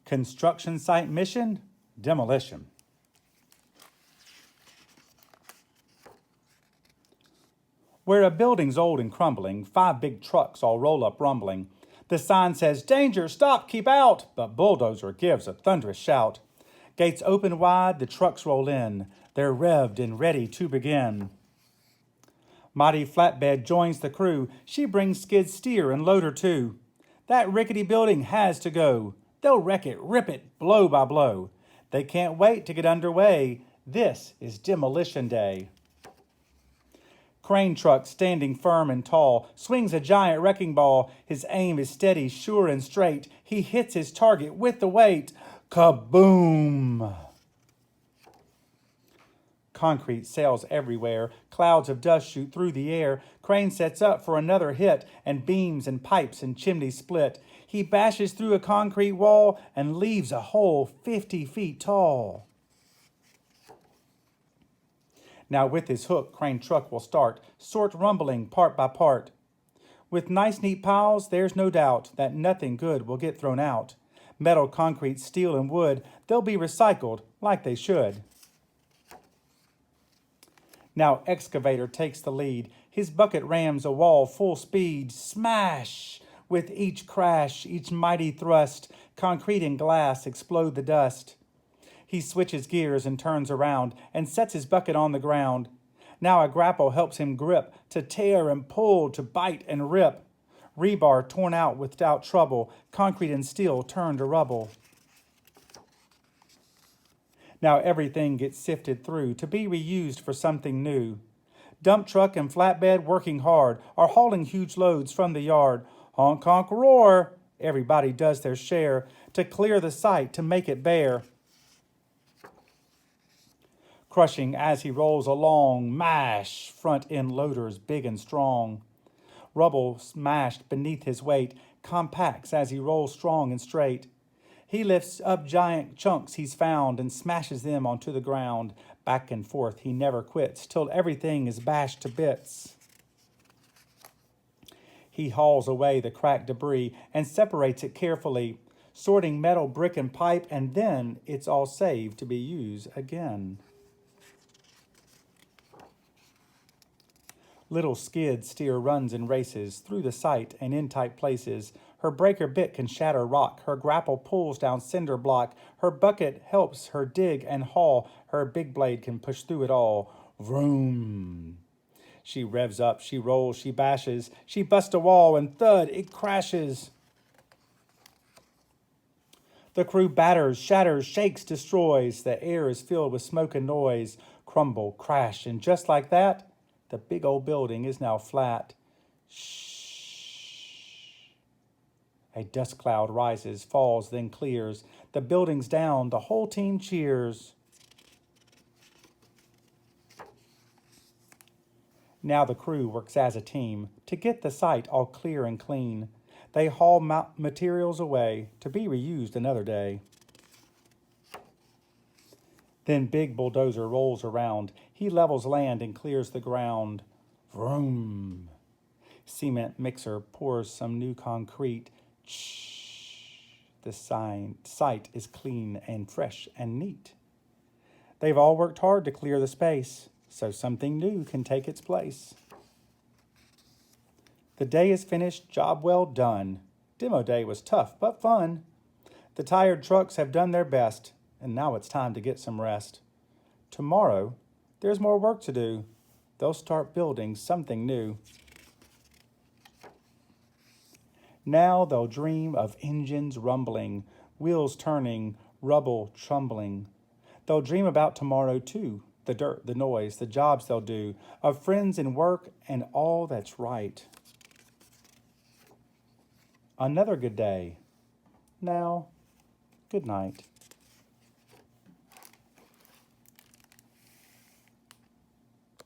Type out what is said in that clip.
Construction site mission, demolition. Where a building's old and crumbling, 5 big trucks all roll up rumbling. The sign says, "Danger, stop, keep out," but bulldozer gives a thunderous shout. Gates open wide, the trucks roll in. They're revved and ready to begin. Mighty Flatbed joins the crew. She brings skid steer and loader too. That rickety building has to go. They'll wreck it, rip it, blow by blow. They can't wait to get underway. This is demolition day. Crane truck, standing firm and tall, swings a giant wrecking ball. His aim is steady, sure and straight. He hits his target with the weight. Kaboom! Concrete sails everywhere. Clouds of dust shoot through the air. Crane sets up for another hit, and beams and pipes and chimneys split. He bashes through a concrete wall and leaves a hole 50 feet tall. Now with his hook, crane truck will start, sort rumbling part by part. With nice neat piles, there's no doubt that nothing good will get thrown out. Metal, concrete, steel, and wood, they'll be recycled like they should. Now excavator takes the lead. His bucket rams a wall full speed. Smash! With each crash, each mighty thrust, concrete and glass explode the dust. He switches gears and turns around and sets his bucket on the ground. Now a grapple helps him grip, to tear and pull, to bite and rip. Rebar torn out without trouble, concrete and steel turned to rubble. Now everything gets sifted through to be reused for something new. Dump truck and flatbed working hard are hauling huge loads from the yard. Honk, honk, roar! Everybody does their share to clear the site to make it bare. Crushing as he rolls along, mash, front end loaders big and strong. Rubble smashed beneath his weight, compacts as he rolls strong and straight. He lifts up giant chunks he's found and smashes them onto the ground. Back and forth he never quits till everything is bashed to bits. He hauls away the cracked debris and separates it carefully, sorting metal, brick, and pipe, and then it's all saved to be used again. Little skid steer runs and races through the site and in tight places. Her breaker bit can shatter rock. Her grapple pulls down cinder block. Her bucket helps her dig and haul. Her big blade can push through it all. Vroom! She revs up, she rolls, she bashes. She busts a wall and thud, it crashes. The crew batters, shatters, shakes, destroys. The air is filled with smoke and noise. Crumble, crash, and just like that, the big old building is now flat. Shh. A dust cloud rises, falls, then clears. The building's down, the whole team cheers. Now the crew works as a team to get the site all clear and clean. They haul materials away to be reused another day. Then big bulldozer rolls around. He levels land and clears the ground. Vroom! Cement mixer pours some new concrete. Shh! The site is clean and fresh and neat. They've all worked hard to clear the space, so something new can take its place. The day is finished, job well done. Demo day was tough but fun. The tired trucks have done their best, and now it's time to get some rest. Tomorrow, there's more work to do. They'll start building something new. Now they'll dream of engines rumbling, wheels turning, rubble trembling. They'll dream about tomorrow too, the dirt, the noise, the jobs they'll do, of friends and work and all that's right. Another good day. Now, good night.